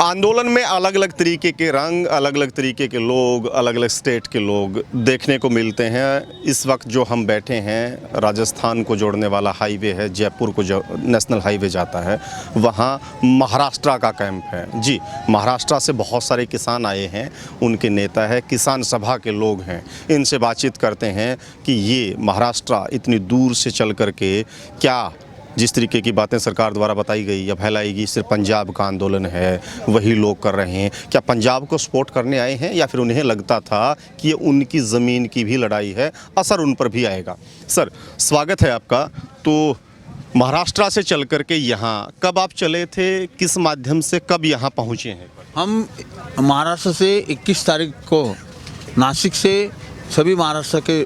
आंदोलन में अलग अलग तरीके के रंग, अलग अलग तरीके के लोग, अलग अलग स्टेट के लोग देखने को मिलते हैं। इस वक्त जो हम बैठे हैं, राजस्थान को जोड़ने वाला हाईवे है, जयपुर को जो नेशनल हाईवे जाता है, वहाँ महाराष्ट्र का कैंप है। जी, महाराष्ट्र से बहुत सारे किसान आए हैं, उनके नेता है, किसान सभा के लोग हैं। इनसे बातचीत करते हैं कि ये महाराष्ट्र इतनी दूर से चल कर के क्या जिस तरीके की बातें सरकार द्वारा बताई गई या फैलाएगी, सिर्फ पंजाब का आंदोलन है, वही लोग कर रहे हैं। क्या पंजाब को सपोर्ट करने आए हैं या फिर उन्हें लगता था कि ये उनकी ज़मीन की भी लड़ाई है, असर उन पर भी आएगा? सर, स्वागत है आपका। तो महाराष्ट्र से चल कर के यहाँ कब आप चले थे, किस माध्यम से कब यहाँ पहुँचे हैं? हम महाराष्ट्र से 21 तारीख को नासिक से सभी महाराष्ट्र के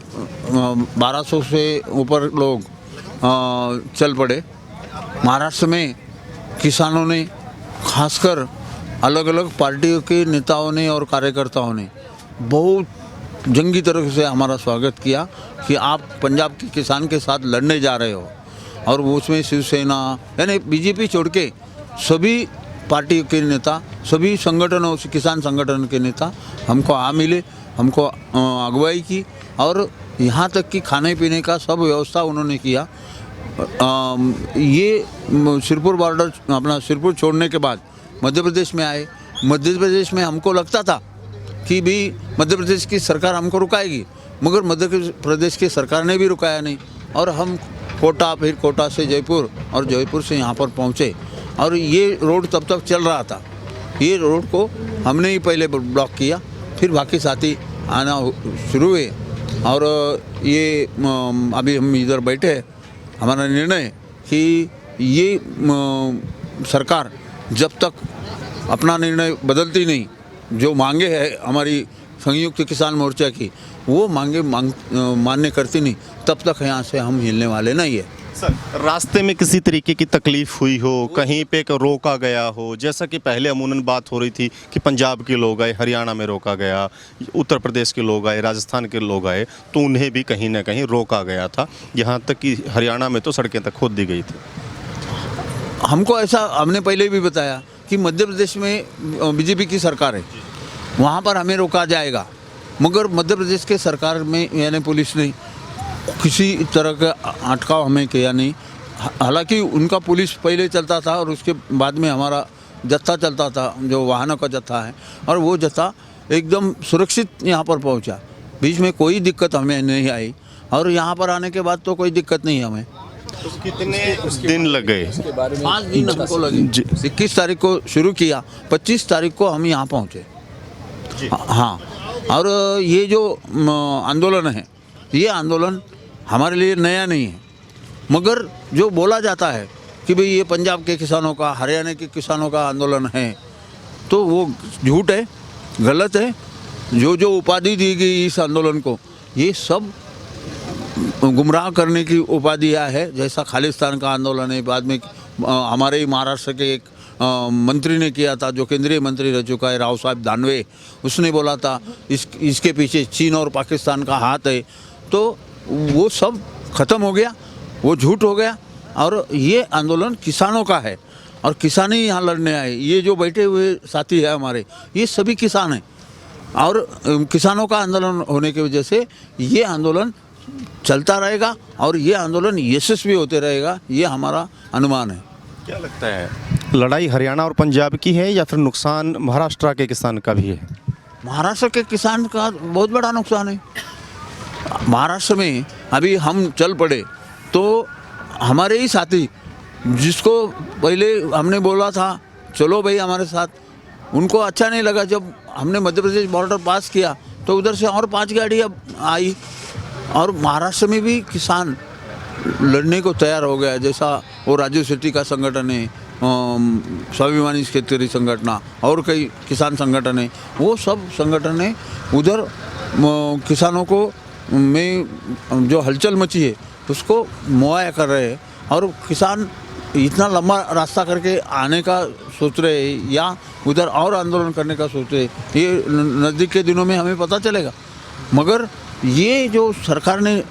1200 से ऊपर लोग चल पड़े। महाराष्ट्र में किसानों ने, खासकर अलग अलग पार्टियों के नेताओं ने और कार्यकर्ताओं ने बहुत जंगी तरह से हमारा स्वागत किया कि आप पंजाब के किसान के साथ लड़ने जा रहे हो। और वो उसमें शिवसेना यानी बीजेपी छोड़ के सभी पार्टी के नेता, सभी संगठनों, किसान संगठन के नेता हमको मिले, हमको अगुवाई की और यहाँ तक कि खाने पीने का सब व्यवस्था उन्होंने किया। ये सिरपुर बॉर्डर, अपना सिरपुर छोड़ने के बाद मध्य प्रदेश में आए। मध्य प्रदेश में हमको लगता था कि भी मध्य प्रदेश की सरकार हमको रुकाएगी, मगर मध्य प्रदेश की सरकार ने भी रुकाया नहीं। और हम कोटा, फिर कोटा से जयपुर और जयपुर से यहाँ पर पहुँचे। और ये रोड तब तक चल रहा था। ये रोड को हमने ही पहले ब्लॉक किया, फिर बाकी साथी आना शुरू हुए। और ये अभी हम इधर बैठे हैं, हमारा निर्णय कि ये सरकार जब तक अपना निर्णय बदलती नहीं, जो मांगे है हमारी संयुक्त किसान मोर्चा की, वो मांगे मान्य करती नहीं, तब तक यहाँ से हम हिलने वाले नहीं है। सर, रास्ते में किसी तरीके की तकलीफ हुई हो, कहीं पे रोका गया हो? जैसा कि पहले अमूमन बात हो रही थी कि पंजाब के लोग आए, हरियाणा में रोका गया, उत्तर प्रदेश के लोग आए, राजस्थान के लोग आए, तो उन्हें भी कहीं ना कहीं रोका गया था। यहाँ तक कि हरियाणा में तो सड़कें तक खोद दी गई थी। हमको ऐसा, हमने पहले भी बताया कि मध्य प्रदेश में बीजेपी की सरकार है, वहाँ पर हमें रोका जाएगा। मगर मध्य प्रदेश के सरकार में यानी पुलिस ने किसी तरह का अटकाव हमें किया नहीं। हालांकि उनका पुलिस पहले चलता था और उसके बाद में हमारा जत्था चलता था, जो वाहनों का जत्था है, और वो जत्था एकदम सुरक्षित यहाँ पर पहुँचा। बीच में कोई दिक्कत हमें नहीं आई और यहाँ पर आने के बाद तो कोई दिक्कत नहीं हमें। तो कितने दिन लगे? 5 दिन हमको लगे। 21 तारीख को शुरू किया, 25 तारीख को हम यहाँ पहुँचे। हाँ, और ये जो आंदोलन है, ये आंदोलन हमारे लिए नया नहीं है। मगर जो बोला जाता है कि भाई ये पंजाब के किसानों का, हरियाणा के किसानों का आंदोलन है, तो वो झूठ है, गलत है। जो उपाधि दी गई इस आंदोलन को, ये सब गुमराह करने की उपाधियाँ है। जैसा खालिस्तान का आंदोलन है, बाद में हमारे ही महाराष्ट्र के एक मंत्री ने किया था, जो केंद्रीय मंत्री रह चुका है, राव साहब दानवे, उसने बोला था इसके पीछे चीन और पाकिस्तान का हाथ है। तो वो सब ख़त्म हो गया, वो झूठ हो गया। और ये आंदोलन किसानों का है और किसान ही यहाँ लड़ने आए। ये जो बैठे हुए साथी हैं हमारे, ये सभी किसान हैं और किसानों का आंदोलन होने की वजह से ये आंदोलन चलता रहेगा और ये आंदोलन यशस्वी होते रहेगा, ये हमारा अनुमान है। क्या लगता है, लड़ाई हरियाणा और पंजाब की है या फिर नुकसान महाराष्ट्र के किसान का भी है? महाराष्ट्र के किसान का बहुत बड़ा नुकसान है। महाराष्ट्र में अभी हम चल पड़े तो हमारे ही साथी, जिसको पहले हमने बोला था चलो भाई हमारे साथ, उनको अच्छा नहीं लगा। जब हमने मध्य प्रदेश बॉर्डर पास किया तो उधर से और 5 गाड़ियाँ आई और महाराष्ट्र में भी किसान लड़ने को तैयार हो गया। जैसा वो राजू शेट्टी का संगठन है, स्वाभिमानी शेतकरी संगठन और कई किसान संगठन है, वो सब संगठन है उधर किसानों को में जो हलचल मची है उसको मुहैया कर रहे हैं। और किसान इतना लंबा रास्ता करके आने का सोच रहे हैं या उधर और आंदोलन करने का सोच रहे हैं, ये नज़दीक के दिनों में हमें पता चलेगा। मगर ये जो सरकार ने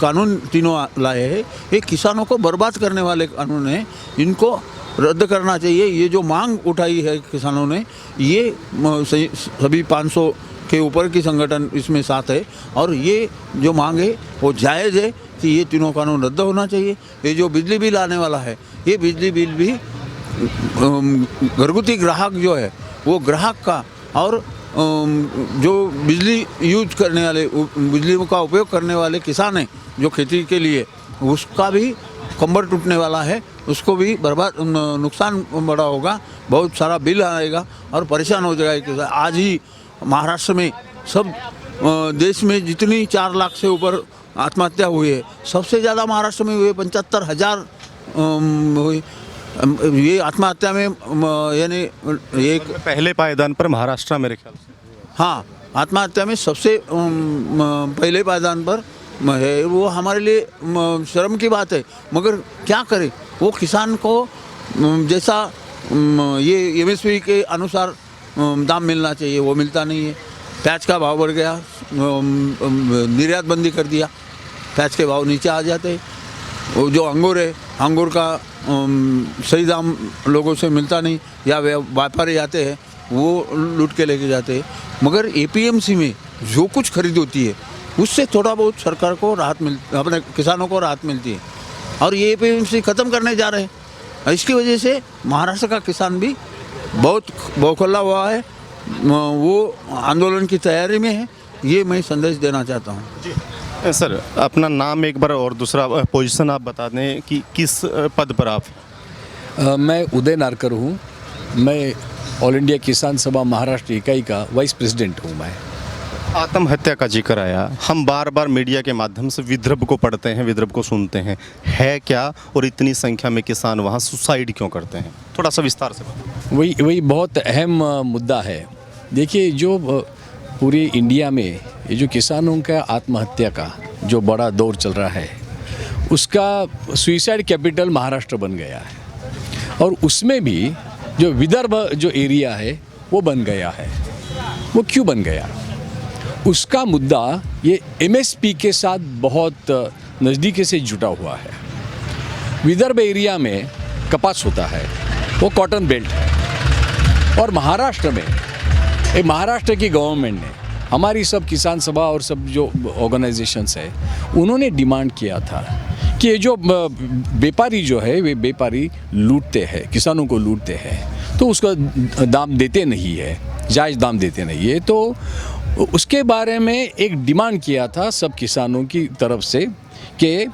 कानून तीनों लाए हैं, ये किसानों को बर्बाद करने वाले कानून हैं। इनको रद्द करना चाहिए। ये जो मांग उठाई है किसानों ने, ये सभी 500 के ऊपर की संगठन इसमें साथ है, और ये जो मांग है वो जायज़ है कि ये तीनों कानून रद्द होना चाहिए। ये जो बिजली बिल आने वाला है, ये बिजली बिल भी घरगुती ग्राहक जो है वो ग्राहक का, और जो बिजली यूज करने वाले, बिजली का उपयोग करने वाले किसान हैं जो खेती के लिए, उसका भी कंबर टूटने वाला है, उसको भी बर्बाद, नुकसान बड़ा होगा, बहुत सारा बिल आएगा और परेशान हो जाएगा। आज ही महाराष्ट्र में सब देश में जितनी 4 लाख से ऊपर आत्महत्या हुई है, सबसे ज़्यादा महाराष्ट्र में हुए 75,000 हुई। ये आत्महत्या में यानी एक पहले पायदान पर महाराष्ट्र मेरे ख्याल से। हाँ, आत्महत्या में सबसे पहले पायदान पर है। वो हमारे लिए शर्म की बात है, मगर क्या करें, वो किसान को जैसा ये MSP के अनुसार दाम मिलना चाहिए वो मिलता नहीं है। प्याज का भाव बढ़ गया, निर्यात बंदी कर दिया, प्याज के भाव नीचे आ जाते हैं। वो जो अंगूर है, अंगूर का सही दाम लोगों से मिलता नहीं, या व्यापारी आते हैं वो लूट के लेके जाते हैं। मगर APMC में जो कुछ खरीद होती है उससे थोड़ा बहुत सरकार को राहत अपने किसानों को राहत मिलती है, और ये APMC ख़त्म करने जा रहे हैं। इसकी वजह से महाराष्ट्र का किसान भी बहुत बौखला हुआ है, वो आंदोलन की तैयारी में है। ये मैं संदेश देना चाहता हूँ। सर, अपना नाम एक बार और दूसरा पोजीशन आप बता दें कि किस पद पर आप? मैं उदय नारकर हूँ। मैं ऑल इंडिया किसान सभा महाराष्ट्र इकाई का वाइस प्रेसिडेंट हूँ। मैं आत्महत्या का जिक्र आया, हम बार बार मीडिया के माध्यम से विदर्भ को पढ़ते हैं, विदर्भ को सुनते हैं, है क्या, और इतनी संख्या में किसान वहाँ सुसाइड क्यों करते हैं? थोड़ा सा विस्तार से बताएं। वही बहुत अहम मुद्दा है। देखिए, जो पूरे इंडिया में ये जो किसानों का आत्महत्या का जो बड़ा दौर चल रहा है, उसका सुइसाइड कैपिटल महाराष्ट्र बन गया है, और उसमें भी जो विदर्भ जो एरिया है वो बन गया है। वो क्यों बन गया? उसका मुद्दा ये MSP के साथ बहुत नज़दीकी से जुटा हुआ है। विदर्भ एरिया में कपास होता है, वो कॉटन बेल्ट है, और महाराष्ट्र में महाराष्ट्र की गवर्नमेंट ने, हमारी सब किसान सभा और सब जो ऑर्गेनाइजेशंस है, उन्होंने डिमांड किया था कि ये जो व्यापारी जो है, वे व्यापारी लूटते हैं, किसानों को लूटते हैं, तो उसका दाम देते नहीं है, जायज़ दाम देते नहीं है। तो उसके बारे में एक डिमांड किया था सब किसानों की तरफ से कि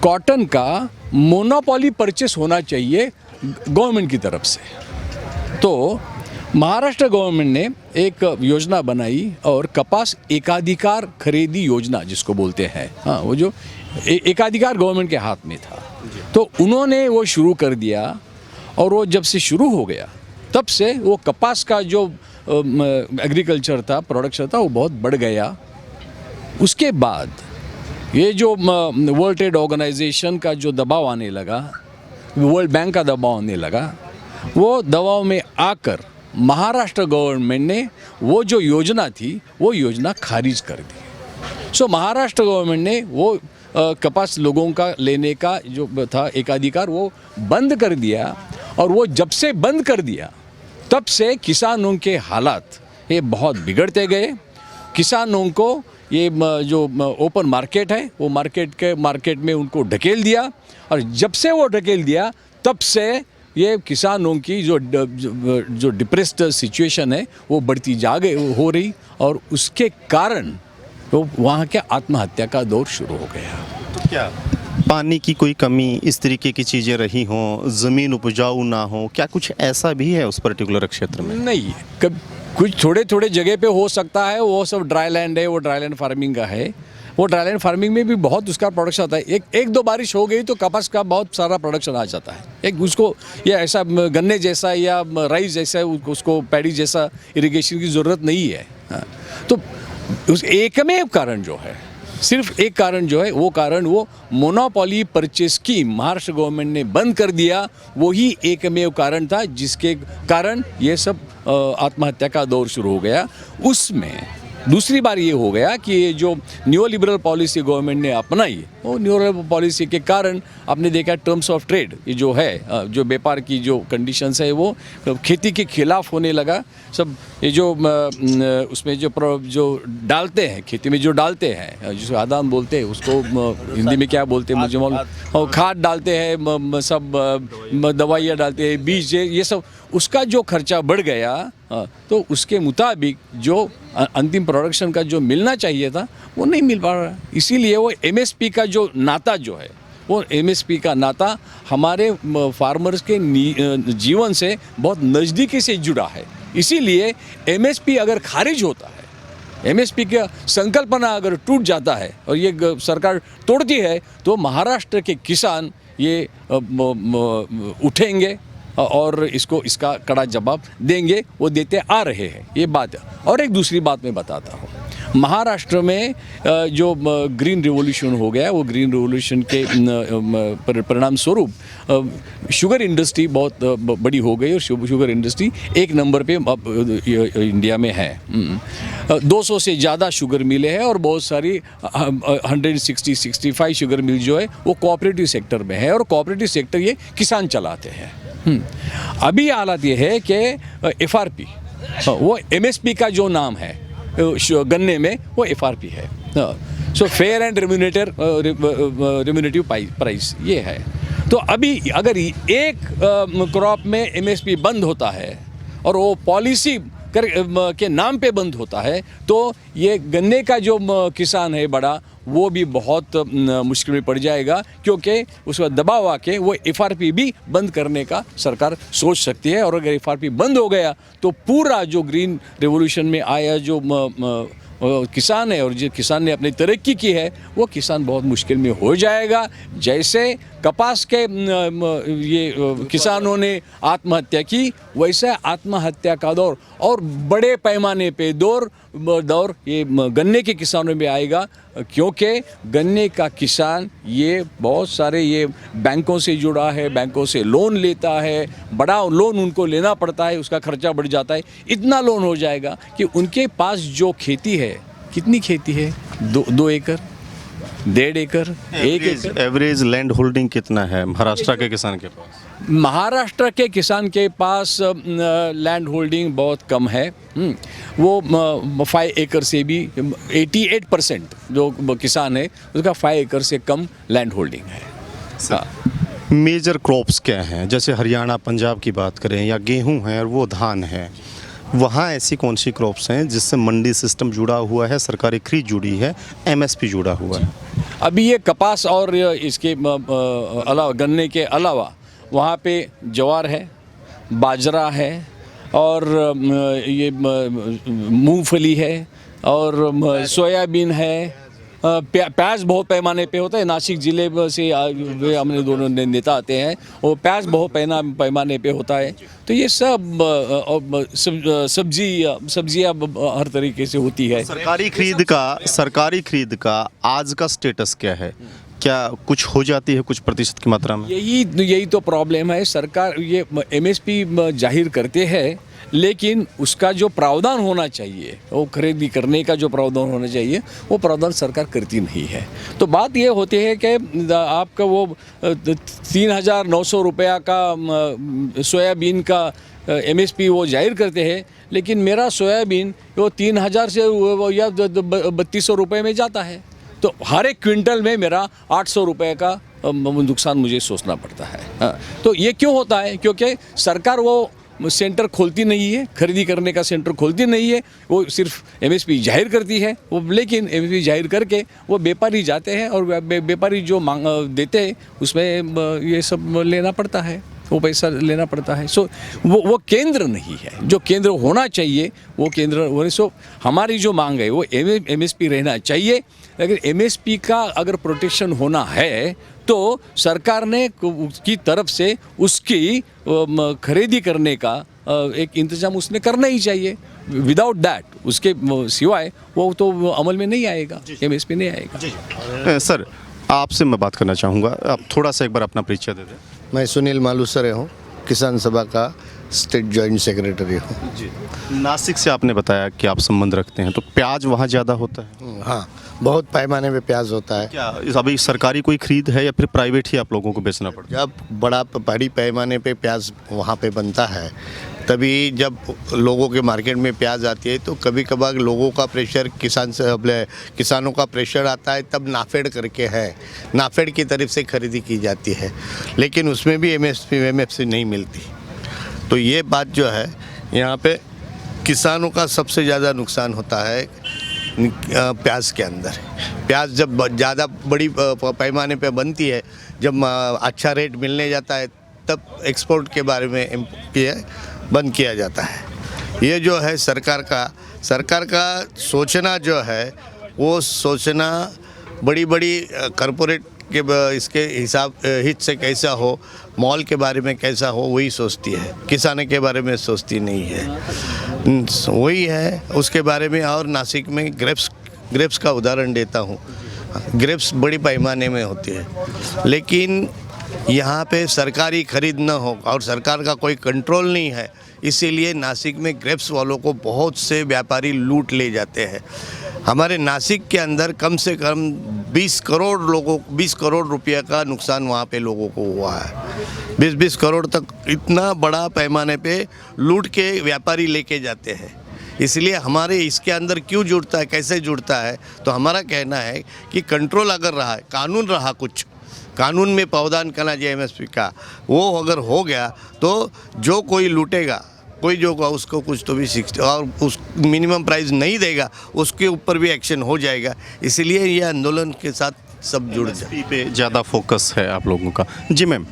कॉटन का मोनोपोली परचेस होना चाहिए गवर्नमेंट की तरफ से। तो महाराष्ट्र गवर्नमेंट ने एक योजना बनाई, और कपास एकाधिकार खरीदी योजना जिसको बोलते हैं, हाँ, वो जो एकाधिकार गवर्नमेंट के हाथ में था, तो उन्होंने वो शुरू कर दिया। और वो जब से शुरू हो गया, तब से वो कपास का जो एग्रीकल्चर था, प्रोडक्शन था, वो बहुत बढ़ गया। उसके बाद ये जो वर्ल्ड ट्रेड ऑर्गेनाइजेशन का जो दबाव आने लगा, वर्ल्ड बैंक का दबाव आने लगा, वो दबाव में आकर महाराष्ट्र गवर्नमेंट ने वो जो योजना थी वो योजना खारिज कर दी। सो महाराष्ट्र गवर्नमेंट ने वो कपास लोगों का लेने का जो था एकाधिकार वो बंद कर दिया। और वो जब से बंद कर दिया, तब से किसानों के हालात ये बहुत बिगड़ते गए। किसानों को ये जो ओपन मार्केट है, वो मार्केट में उनको ढकेल दिया, और जब से वो ढकेल दिया, तब से ये किसानों की जो डिप्रेस्ड सिचुएशन है वो बढ़ती हो रही, और उसके कारण तो वहाँ के आत्महत्या का दौर शुरू हो गया। तो क्या पानी की कोई कमी, इस तरीके की चीज़ें रही हों, ज़मीन उपजाऊ ना हो, क्या कुछ ऐसा भी है उस पर्टिकुलर क्षेत्र में? नहीं, कुछ थोड़े जगह पे हो सकता है, वो सब ड्राई लैंड है, वो ड्राई लैंड फार्मिंग का है। वो ड्राई लैंड फार्मिंग में भी बहुत उसका प्रोडक्शन आता है। एक दो बारिश हो गई तो कपास का बहुत सारा प्रोडक्शन आ जाता है। एक उसको या ऐसा गन्ने जैसा या राइस जैसा उसको पैडी जैसा इरिगेशन की ज़रूरत नहीं है। हाँ। तो उस एकमेव कारण जो है, सिर्फ एक कारण जो है, वो मोनोपोली परचेस की महाराष्ट्र गवर्नमेंट ने बंद कर दिया। वही एकमेव कारण था जिसके कारण ये सब आत्महत्या का दौर शुरू हो गया। उसमें दूसरी बार ये हो गया कि ये जो न्यू लिबरल पॉलिसी गवर्नमेंट ने अपनाई, वो न्यू लिबरल पॉलिसी के कारण आपने देखा टर्म्स ऑफ ट्रेड ये जो है, जो व्यापार की जो कंडीशंस है वो खेती के खिलाफ होने लगा। सब ये जो उसमें जो डालते हैं खेती में, जो डालते हैं जिसको आदान बोलते हैं, उसको हिंदी में क्या बोलते हैं मुझे मालूम, और खाद डालते हैं, सब दवाइयाँ डालते हैं, बीज, ये सब, उसका जो खर्चा बढ़ गया तो उसके मुताबिक जो अंतिम प्रोडक्शन का जो मिलना चाहिए था वो नहीं मिल पा रहा। इसीलिए वो एमएसपी का जो नाता जो है, वो एमएसपी का नाता हमारे फार्मर्स के जीवन से बहुत नज़दीकी से जुड़ा है। इसीलिए एमएसपी अगर खारिज होता है, एमएसपी का संकल्पना अगर टूट जाता है और ये सरकार तोड़ती है, तो महाराष्ट्र के किसान ये उठेंगे और इसका कड़ा जवाब देंगे, वो देते आ रहे हैं, ये बात है। और एक दूसरी बात मैं बताता हूँ, महाराष्ट्र में जो ग्रीन रिवॉल्यूशन हो गया, वो ग्रीन रिवॉल्यूशन के परिणाम स्वरूप शुगर इंडस्ट्री बहुत बड़ी हो गई और शुगर इंडस्ट्री एक नंबर पे इंडिया में है। 200 से ज़्यादा शुगर मिले हैं और बहुत सारी 165 शुगर मिल जो है वो कोऑपरेटिव सेक्टर में है, और कोऑपरेटिव सेक्टर ये किसान चलाते हैं। अभी हालत ये है कि एफआरपी, वो एमएसपी का जो नाम है गन्ने में, वो एफआरपी है। सो फेयर एंड रिम्यूनेटिव प्राइस ये है। तो अभी अगर एक क्रॉप में एमएसपी बंद होता है और वो पॉलिसी के नाम पे बंद होता है, तो ये गन्ने का जो किसान है बड़ा, वो भी बहुत मुश्किल में पड़ जाएगा, क्योंकि उस पर दबाव आके वो एफआरपी भी बंद करने का सरकार सोच सकती है। और अगर एफआरपी बंद हो गया तो पूरा जो ग्रीन रिवॉल्यूशन में आया जो किसान है और जो किसान ने अपनी तरक्की की है, वो किसान बहुत मुश्किल में हो जाएगा। जैसे कपास के ये किसानों ने आत्महत्या की, वैसे आत्महत्या का दौर और बड़े पैमाने पे दौर ये गन्ने के किसानों में आएगा, क्योंकि गन्ने का किसान ये बहुत सारे ये बैंकों से जुड़ा है, बैंकों से लोन लेता है, बड़ा लोन उनको लेना पड़ता है, उसका खर्चा बढ़ जाता है। इतना लोन हो जाएगा कि उनके पास जो खेती है, कितनी खेती है, 2 एकड़, 1.5 एकड़, 1 एकड़। एवरेज लैंड होल्डिंग कितना है महाराष्ट्र के किसान के पास? महाराष्ट्र के किसान के पास लैंड होल्डिंग बहुत कम है। वो 5 एकड़ से भी 88% जो किसान है उसका 5 एकड़ से कम लैंड होल्डिंग है। मेजर क्रॉप्स क्या हैं? जैसे हरियाणा पंजाब की बात करें, या गेहूं है और वो धान है, वहाँ ऐसी कौन सी क्रॉप्स हैं जिससे मंडी सिस्टम जुड़ा हुआ है, सरकारी खरीद जुड़ी है, एमएसपी जुड़ा हुआ है? अभी ये कपास और इसके अलावा, गन्ने के अलावा वहाँ पे ज्वार है, बाजरा है, और ये मूंगफली है, और सोयाबीन है, प्याज बहुत पैमाने पे होता है। नासिक ज़िले से हमने दोनों नेता आते हैं, और प्याज बहुत पैमाने पे होता है। तो ये सब सब्जियाँ हर तरीके से होती है। सरकारी खरीद का आज का स्टेटस क्या है? क्या कुछ हो जाती है कुछ प्रतिशत की मात्रा में? यही तो प्रॉब्लम है। सरकार ये एमएसपी जाहिर करते हैं, लेकिन उसका जो प्रावधान होना चाहिए, वो खरीदी करने का जो प्रावधान होना चाहिए, वो प्रावधान सरकार करती नहीं है। तो बात ये होती है कि आपका वो 3,900 रुपया का सोयाबीन का एमएसपी वो जाहिर करते हैं, लेकिन मेरा सोयाबीन वो 3,000 से या 3,200 रुपये में जाता है। तो हर एक क्विंटल में मेरा 800 रुपये का नुकसान मुझे सोचना पड़ता है। तो ये क्यों होता है? क्योंकि सरकार वो सेंटर खोलती नहीं है, खरीदी करने का सेंटर खोलती नहीं है, वो सिर्फ एमएसपी जाहिर करती है। वो लेकिन एमएसपी जाहिर करके वो व्यापारी जाते हैं और व्यापारी जो मांग देते हैं उसमें ये सब लेना पड़ता है, वो पैसा लेना पड़ता है। सो वो केंद्र नहीं है, जो केंद्र होना चाहिए वो केंद्र होने। सो हमारी जो मांग है वो एमएसपी रहना चाहिए। लेकिन एमएसपी का अगर प्रोटेक्शन होना है तो सरकार ने की तरफ से उसकी खरीदी करने का एक इंतजाम उसने करना ही चाहिए। विदाउट दैट, उसके सिवाय वो तो अमल में नहीं आएगा, एमएसपी नहीं आएगा। सर, आपसे मैं बात करना चाहूँगा, आप थोड़ा सा एक बार अपना परिचय दे दें। मैं सुनील मालूसरे हूँ, किसान सभा का स्टेट जॉइंट सेक्रेटरी हूँ। जी, नासिक से आपने बताया कि आप संबंध रखते हैं, तो प्याज वहाँ ज़्यादा होता है? हाँ, बहुत पैमाने पे प्याज होता है। क्या अभी सरकारी कोई खरीद है या फिर प्राइवेट ही आप लोगों को बेचना पड़ता है? जब बड़ी पैमाने पे प्याज वहाँ पे बनता है, तभी जब लोगों के मार्केट में प्याज आती है तो कभी कभार लोगों का प्रेशर किसानों का प्रेशर आता है, तब नाफेड करके है, नाफेड की तरफ से खरीदी की जाती है, लेकिन उसमें भी एमएसपी नहीं मिलती। तो ये बात जो है, यहाँ पे किसानों का सबसे ज़्यादा नुकसान होता है प्याज के अंदर। प्याज जब ज़्यादा बड़ी पैमाने पे बनती है, जब अच्छा रेट मिलने जाता है, तब एक्सपोर्ट के बारे में बंद किया जाता है। ये जो है सरकार का सोचना जो है, वो सोचना बड़ी बड़ी कॉरपोरेट के इसके हित से कैसा हो, मॉल के बारे में कैसा हो, वही सोचती है, किसानों के बारे में सोचती नहीं है। वही है उसके बारे में। और नासिक में ग्रेप्स का उदाहरण देता हूँ। ग्रेप्स बड़ी पैमाने में होती है, लेकिन यहाँ पे सरकारी खरीद न हो और सरकार का कोई कंट्रोल नहीं है, इसीलिए नासिक में ग्रेप्स वालों को बहुत से व्यापारी लूट ले जाते हैं। हमारे नासिक के अंदर कम से कम 20 करोड़ रुपये का नुकसान वहाँ पे लोगों को हुआ है। 20 करोड़ तक, इतना बड़ा पैमाने पे लूट के व्यापारी लेके जाते हैं। इसलिए हमारे इसके अंदर क्यों जुड़ता है, कैसे जुड़ता है, तो हमारा कहना है कि कंट्रोल अगर रहा, कानून रहा, कुछ कानून में प्रावधान करना चाहिए एमएसपी का, वो अगर हो गया तो जो कोई लूटेगा, कोई जो उसको कुछ तो भी 60 और उस मिनिमम प्राइस नहीं देगा, उसके ऊपर भी एक्शन हो जाएगा। इसलिए ये आंदोलन के साथ सब जुड़ जाए। पे ज़्यादा फोकस है आप लोगों का। जी मैम,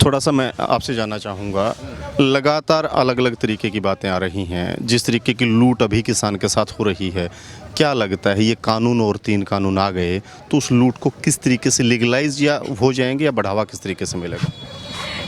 थोड़ा सा मैं आपसे जानना चाहूँगा, लगातार अलग अलग तरीके की बातें आ रही हैं, जिस तरीके की लूट अभी किसान के साथ हो रही है, क्या लगता है ये कानून और 3 कानून आ गए तो उस लूट को किस तरीके से लीगलाइज या हो जाएंगे या बढ़ावा किस तरीके से मिलेगा?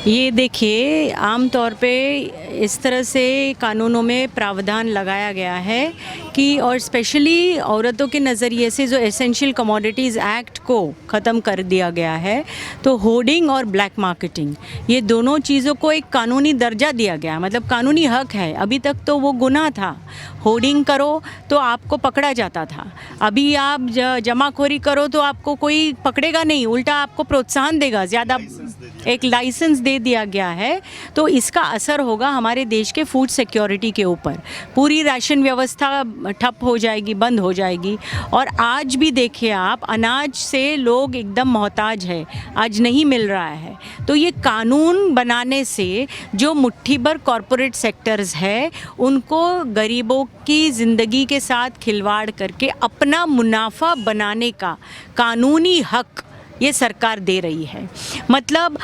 ये देखिए, आम तौर पे इस तरह से कानूनों में प्रावधान लगाया गया है कि, और स्पेशली औरतों के नज़रिए से जो एसेंशियल कमोडिटीज़ एक्ट को ख़त्म कर दिया गया है, तो होर्डिंग और ब्लैक मार्केटिंग, ये दोनों चीज़ों को एक कानूनी दर्जा दिया गया, मतलब कानूनी हक है। अभी तक तो वो गुनाह था, होर्डिंग करो तो आपको पकड़ा जाता था। अभी आप जमाखोरी करो तो आपको कोई पकड़ेगा नहीं, उल्टा आपको प्रोत्साहन देगा, ज़्यादा एक लाइसेंस दे दिया गया है। तो इसका असर होगा हमारे देश के फूड सिक्योरिटी के ऊपर। पूरी राशन व्यवस्था ठप हो जाएगी, बंद हो जाएगी। और आज भी देखिए आप, अनाज से लोग एकदम मोहताज है, आज नहीं मिल रहा है। तो ये कानून बनाने से जो मुट्ठी भर कॉरपोरेट सेक्टर्स है, उनको गरीबों की ज़िंदगी के साथ खिलवाड़ करके अपना मुनाफा बनाने का कानूनी हक ये सरकार दे रही है। मतलब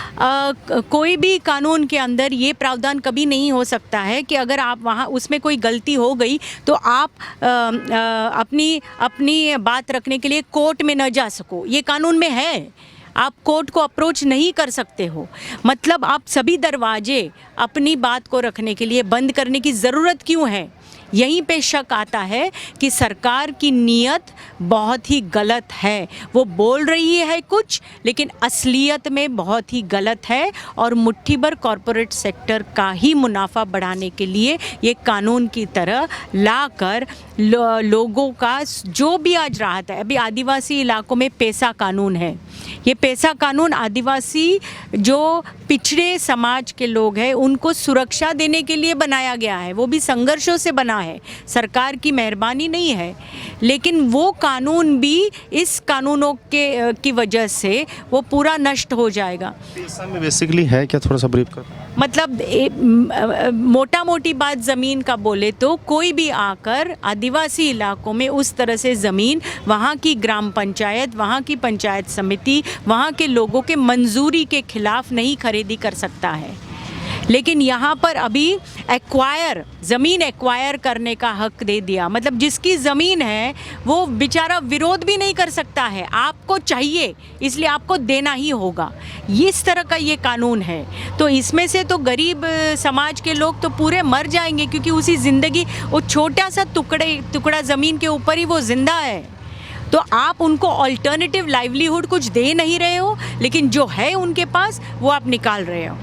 कोई भी कानून के अंदर ये प्रावधान कभी नहीं हो सकता है कि अगर आप वहाँ उसमें कोई गलती हो गई तो आप अपनी बात रखने के लिए कोर्ट में न जा सको। ये कानून में है, आप कोर्ट को अप्रोच नहीं कर सकते हो। मतलब आप सभी दरवाजे अपनी बात को रखने के लिए बंद करने की ज़रूरत क्यों है? यहीं पे शक आता है कि सरकार की नीयत बहुत ही गलत है। वो बोल रही है कुछ, लेकिन असलियत में बहुत ही गलत है, और मुट्ठी भर कॉरपोरेट सेक्टर का ही मुनाफा बढ़ाने के लिए ये कानून की तरह लाकर लोगों का जो भी आज राहत है। अभी आदिवासी इलाकों में पैसा कानून है। ये पैसा कानून आदिवासी जो पिछड़े समाज के लोग हैं उनको सुरक्षा देने के लिए बनाया गया है, वो भी संघर्षों से बना है, सरकार की मेहरबानी नहीं है। लेकिन वो कानून भी इस कानूनों की वजह से वो पूरा नष्ट हो जाएगा। पैसा में बेसिकली है क्या, थोड़ा सा ब्रीफ कर? मतलब मोटा मोटी बात ज़मीन का बोले तो कोई भी आकर आदिवासी इलाकों में उस तरह से ज़मीन, वहाँ की ग्राम पंचायत, वहाँ की पंचायत समिति, वहाँ के लोगों के मंजूरी के खिलाफ नहीं खरीदी कर सकता है। लेकिन यहाँ पर अभी ज़मीन एक्वायर करने का हक दे दिया। मतलब जिसकी ज़मीन है वो बेचारा विरोध भी नहीं कर सकता है, आपको चाहिए इसलिए आपको देना ही होगा। इस तरह का ये कानून है। तो इसमें से तो गरीब समाज के लोग तो पूरे मर जाएंगे, क्योंकि उसी ज़िंदगी, वो छोटा सा टुकड़ा ज़मीन के ऊपर ही वो ज़िंदा है। तो आप उनको ऑल्टरनेटिव लाइवलीहुड कुछ दे नहीं रहे हो, लेकिन जो है उनके पास वो आप निकाल रहे हो।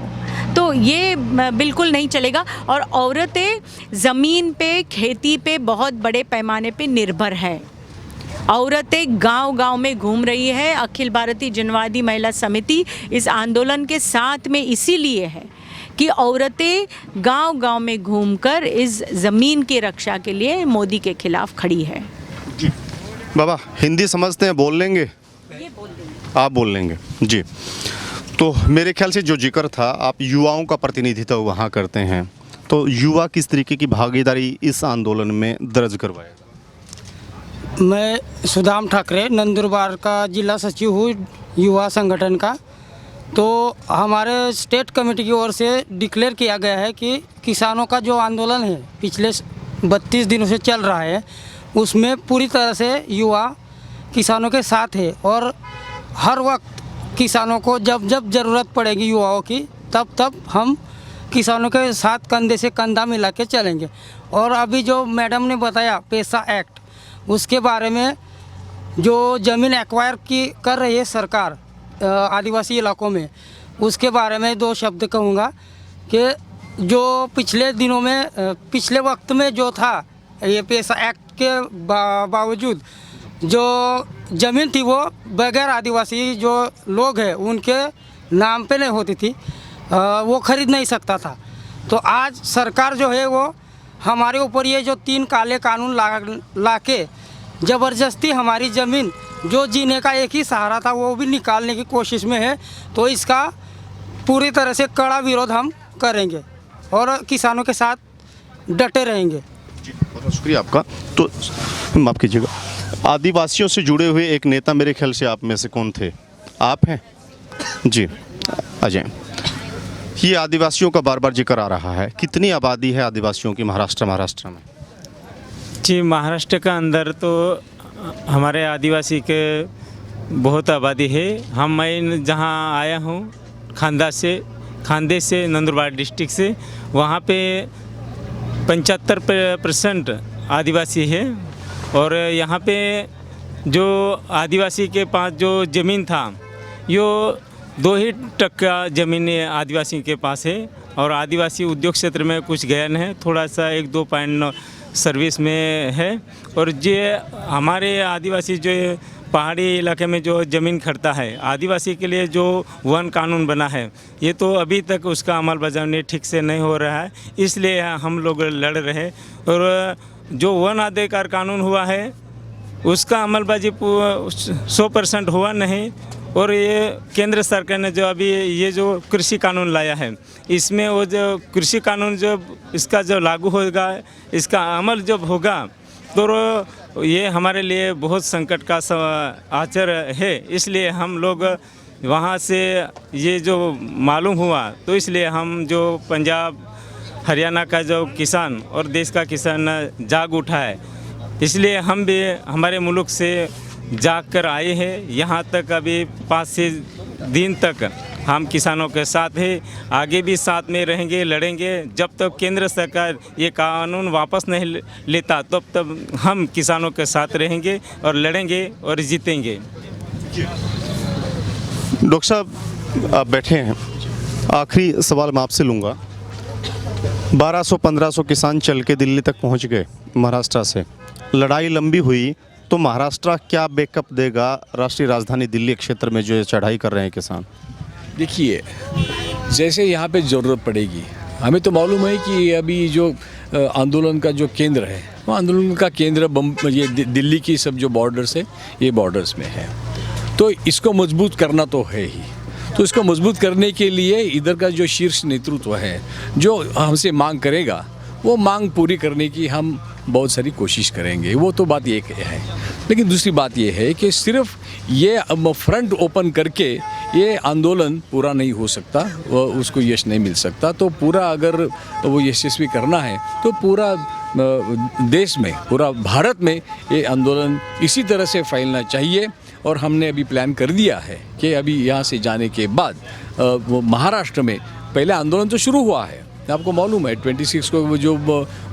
तो ये बिल्कुल नहीं चलेगा। और औरतें ज़मीन पे, खेती पे बहुत बड़े पैमाने पे निर्भर है। औरतें गांव-गांव में घूम रही है। अखिल भारतीय जनवादी महिला समिति इस आंदोलन के साथ में इसीलिए है कि औरतें गांव-गांव में घूमकर इस ज़मीन की रक्षा के लिए मोदी के खिलाफ खड़ी है। बाबा हिंदी समझते हैं, बोल लेंगे? ये बोल देंगे। आप बोल लेंगे जी। तो मेरे ख्याल से जो जिक्र था, आप युवाओं का प्रतिनिधित्व वहाँ करते हैं, तो युवा किस तरीके की भागीदारी इस आंदोलन में दर्ज करवाएगा? मैं सुदाम ठाकरे नंदुरबार का जिला सचिव हूँ युवा संगठन का। तो हमारे स्टेट कमेटी की ओर से डिक्लेयर किया गया है कि किसानों का जो आंदोलन है पिछले 32 दिनों से चल रहा है, उसमें पूरी तरह से युवा किसानों के साथ है और हर वक्त किसानों को जब जब ज़रूरत पड़ेगी युवाओं की, तब तब हम किसानों के साथ कंधे से कंधा मिला के चलेंगे। और अभी जो मैडम ने बताया पैसा एक्ट, उसके बारे में जो ज़मीन एक्वायर की कर रही है सरकार आदिवासी इलाकों में, उसके बारे में 2 शब्द कहूँगा कि जो पिछले दिनों में पिछले वक्त में जो था ये पैसा एक्ट के बावजूद जो ज़मीन थी वो बगैर आदिवासी जो लोग हैं उनके नाम पे नहीं होती थी, वो खरीद नहीं सकता था। तो आज सरकार जो है वो हमारे ऊपर ये जो 3 काले कानून ला के ज़बरदस्ती हमारी ज़मीन जो जीने का एक ही सहारा था वो भी निकालने की कोशिश में है। तो इसका पूरी तरह से कड़ा विरोध हम करेंगे और किसानों के साथ डटे रहेंगे। बहुत शुक्रिया आपका। तो माफ़ कीजिएगा, आदिवासियों से जुड़े हुए एक नेता मेरे ख्याल से आप में से कौन थे? आप हैं जी, अजय। ये आदिवासियों का बार बार जिक्र आ रहा है, कितनी आबादी है आदिवासियों की महाराष्ट्र में? जी, महाराष्ट्र का अंदर तो हमारे आदिवासी के बहुत आबादी है। मैं जहाँ आया हूँ खांदे से नंदुरबार डिस्ट्रिक्ट से, वहाँ पे 75% आदिवासी है। और यहाँ पे जो आदिवासी के पास जो ज़मीन था यो 2% ज़मीन आदिवासी के पास है। और आदिवासी उद्योग क्षेत्र में कुछ गया है, थोड़ा सा 1-2 पॉइंट सर्विस में है। और ये हमारे आदिवासी जो पहाड़ी इलाके में जो ज़मीन खरीदता है, आदिवासी के लिए जो वन कानून बना है, ये तो अभी तक उसका अमल बजावनी ठीक से नहीं हो रहा है, इसलिए हम लोग लड़ रहे हैं। और जो वन अधिकार कानून हुआ है उसका अमलबाजी 100% हुआ नहीं। और ये केंद्र सरकार ने जो अभी ये जो कृषि कानून लाया है, इसमें वो जो कृषि कानून जो इसका जो लागू होगा, इसका अमल जब होगा तो ये हमारे लिए बहुत संकट का आचर है। इसलिए हम लोग वहाँ से ये जो मालूम हुआ, तो इसलिए हम जो पंजाब हरियाणा का जो किसान और देश का किसान जाग उठा है, इसलिए हम भी हमारे मुल्क से जाग कर आए हैं यहाँ तक। अभी 5-6 दिन तक हम किसानों के साथ हैं, आगे भी साथ में रहेंगे, लड़ेंगे। जब तक केंद्र सरकार ये कानून वापस नहीं लेता तब तक हम किसानों के साथ रहेंगे और लड़ेंगे और जीतेंगे। डॉक्टर साहब आप बैठे हैं, आखिरी सवाल मैं आपसे लूँगा। 1200-1500 किसान चल के दिल्ली तक पहुँच गए महाराष्ट्र से, लड़ाई लंबी हुई, तो महाराष्ट्र क्या बैकअप देगा राष्ट्रीय राजधानी दिल्ली क्षेत्र में जो चढ़ाई कर रहे हैं किसान? देखिए, जैसे यहाँ पे ज़रूरत पड़ेगी, हमें तो मालूम है कि अभी जो आंदोलन का जो केंद्र है, वो आंदोलन का केंद्र ये दिल्ली की सब जो बॉर्डर्स है, ये बॉर्डर्स में है। तो इसको मजबूत करना तो है ही। तो इसको मजबूत करने के लिए इधर का जो शीर्ष नेतृत्व है, जो हमसे मांग करेगा, वो मांग पूरी करने की हम बहुत सारी कोशिश करेंगे। वो तो बात एक है। लेकिन दूसरी बात ये है कि सिर्फ ये फ्रंट ओपन करके ये आंदोलन पूरा नहीं हो सकता, वो उसको यश नहीं मिल सकता। तो पूरा अगर वो यशस्वी करना है तो पूरा देश में, पूरा भारत में ये आंदोलन इसी तरह से फैलना चाहिए। और हमने अभी प्लान कर दिया है कि अभी यहाँ से जाने के बाद वो महाराष्ट्र में पहले आंदोलन तो शुरू हुआ है, आपको मालूम है 26 को वो जो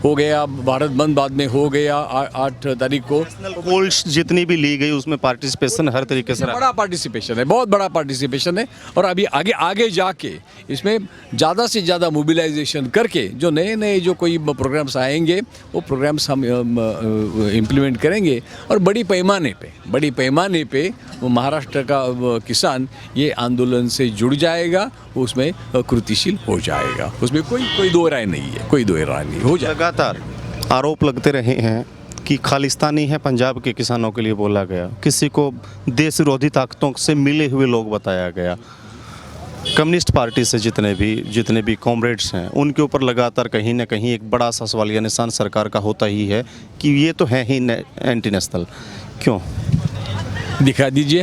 हो गया भारत बंद, बाद में हो गया 8 तारीख को। पोल्स जितनी भी ली गई उसमें पार्टिसिपेशन हर तरीके से रहा। बड़ा पार्टिसिपेशन है, बहुत बड़ा पार्टिसिपेशन है। और अभी आगे आगे जाके इसमें ज़्यादा से ज़्यादा मोबिलाइजेशन करके जो नए नए जो कोई प्रोग्राम्स आएंगे वो प्रोग्राम्स हम इम्प्लीमेंट करेंगे। और बड़ी पैमाने पे वो महाराष्ट्र का किसान ये आंदोलन से जुड़ जाएगा, उसमें कृतिशील हो जाएगा, उसमें कोई दो राय नहीं है, कोई दो राय नहीं हो जाएगा। लगातार आरोप लगते रहे हैं कि खालिस्तानी है पंजाब के किसानों के लिए बोला गया, किसी को देश विरोधी ताकतों से मिले हुए लोग बताया गया। कम्युनिस्ट पार्टी से जितने भी कॉमरेड्स हैं उनके ऊपर लगातार कहीं ना कहीं एक बड़ा सा सवालिया निशान सरकार का होता ही है कि ये तो है ही एंटी नेशनल। क्यों? दिखा दीजिए,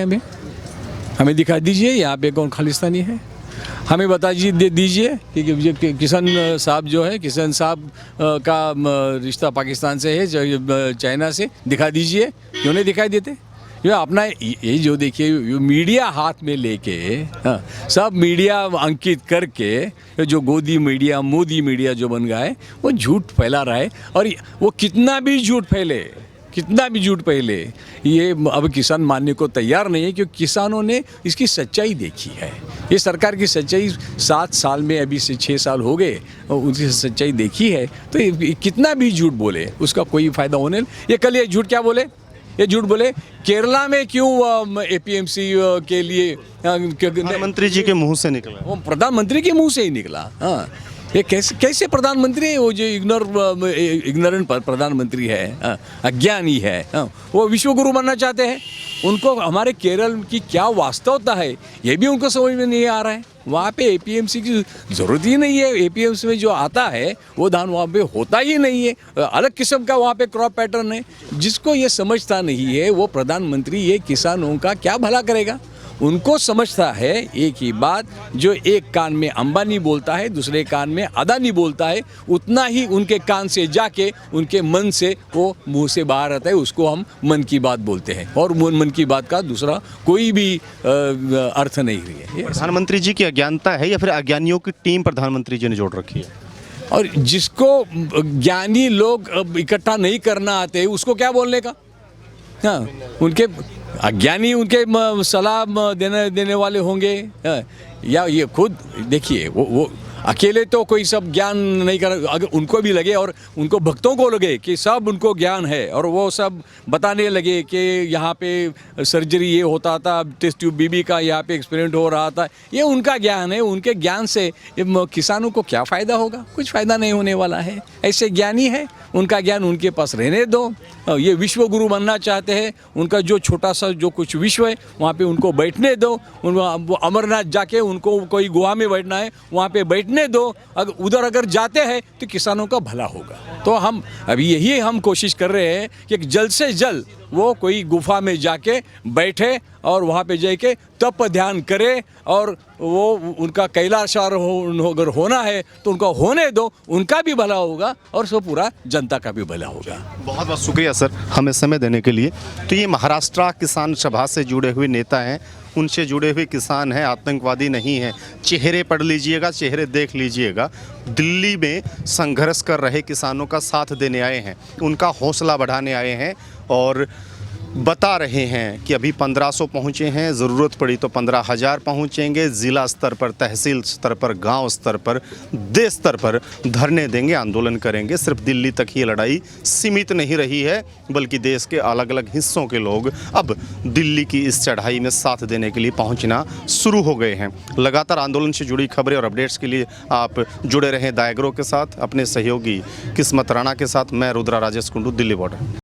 हमें दिखा दीजिए यहाँ पे कौन खालिस्तानी है, हमें बता दीजिए कि किशन साहब जो है, किशन साहब का रिश्ता पाकिस्तान से है, चाइना से। दिखा दीजिए, क्यों नहीं दिखाई देते? ये अपना ये जो देखिए मीडिया हाथ में लेके सब मीडिया अंकित करके जो गोदी मीडिया, मोदी मीडिया जो बन गया है वो झूठ फैला रहा है। और वो कितना भी झूठ फैले ये अब किसान मानने को तैयार नहीं है, क्योंकि किसानों ने इसकी सच्चाई देखी है। ये सरकार की सच्चाई 7 साल में, अभी से 6 साल हो गए, उनकी सच्चाई देखी है। तो ये कितना भी झूठ बोले उसका कोई फ़ायदा होने। ये कल ये झूठ क्या बोले? ये झूठ बोले केरला में क्यों एपीएमसी के लिए प्रधानमंत्री जी के मुंह से निकला, वो प्रधानमंत्री के मुंह से ही निकला। हाँ, ये कैसे प्रधानमंत्री है? वो जो इग्नोरेंट प्रधानमंत्री है, अज्ञानी है, वो विश्वगुरु बनना चाहते हैं। उनको हमारे केरल की क्या वास्तवता है ये भी उनको समझ में नहीं आ रहा है। वहाँ पे एपीएमसी की ज़रूरत ही नहीं है। एपीएमसी में जो आता है वो धान वहाँ पे होता ही नहीं है, अलग किस्म का वहाँ पे क्रॉप पैटर्न है। जिसको ये समझता नहीं है वो प्रधानमंत्री ये किसानों का क्या भला करेगा? उनको समझता है एक ही बात, जो एक कान में अंबानी बोलता है दूसरे कान में अदानी बोलता है, उतना ही उनके कान से जाके उनके मन से वो मुंह से बाहर आता है, उसको हम मन की बात बोलते हैं। और मन की बात का दूसरा कोई भी अर्थ नहीं है। प्रधानमंत्री जी की अज्ञानता है या फिर अज्ञानियों की टीम प्रधानमंत्री जी ने जोड़ रखी है? और जिसको ज्ञानी लोग इकट्ठा नहीं करना आते उसको क्या बोलने का? हाँ, उनके अज्ञानी उनके सलाह देने वाले होंगे, या ये खुद देखिए वो अकेले तो कोई सब ज्ञान नहीं कर। अगर उनको भी लगे और उनको भक्तों को लगे कि सब उनको ज्ञान है और वो सब बताने लगे कि यहाँ पे सर्जरी ये होता था, टेस्ट ट्यूब बीबी का यहाँ पे एक्सपेरिमेंट हो रहा था, ये उनका ज्ञान है। उनके ज्ञान से किसानों को क्या फ़ायदा होगा? कुछ फ़ायदा नहीं होने वाला है। ऐसे ज्ञानी है, उनका ज्ञान उनके पास रहने दो। ये विश्व गुरु बनना चाहते हैं, उनका जो छोटा सा जो कुछ विश्व है वहाँ पे उनको बैठने दो। वो अमरनाथ जाके उनको कोई गुहा में बैठना है वहाँ पे बैठने दो। अगर जाते हैं तो किसानों का भला होगा। तो हम अभी यही हम कोशिश कर रहे हैं कि जल्द से जल्द वो कोई गुफा में जाके बैठे और वहाँ पे जाके तप ध्यान करे, और वो उनका कैलाशारोहण अगर होना है तो उनका होने दो, उनका भी भला होगा और सब पूरा जनता का भी भला होगा। बहुत बहुत शुक्रिया सर हमें समय देने के लिए। तो ये महाराष्ट्र किसान सभा से जुड़े हुए नेता हैं, उनसे जुड़े हुए किसान हैं, आतंकवादी नहीं हैं। चेहरे पढ़ लीजिएगा, चेहरे देख लीजिएगा। दिल्ली में संघर्ष कर रहे किसानों का साथ देने आए हैं, उनका हौसला बढ़ाने आए हैं और बता रहे हैं कि अभी 1500 पहुँचे हैं, ज़रूरत पड़ी तो 15,000 पहुँचेंगे। ज़िला स्तर पर, तहसील स्तर पर, गांव स्तर पर, देश स्तर पर धरने देंगे, आंदोलन करेंगे। सिर्फ दिल्ली तक ही लड़ाई सीमित नहीं रही है, बल्कि देश के अलग अलग हिस्सों के लोग अब दिल्ली की इस चढ़ाई में साथ देने के लिए पहुँचना शुरू हो गए हैं। लगातार आंदोलन से जुड़ी खबरें और अपडेट्स के लिए आप जुड़े रहें दायगरों के साथ, अपने सहयोगी किस्मत राणा के साथ। मैं रुद्रा राजेश कुंडू, दिल्ली बॉर्डर।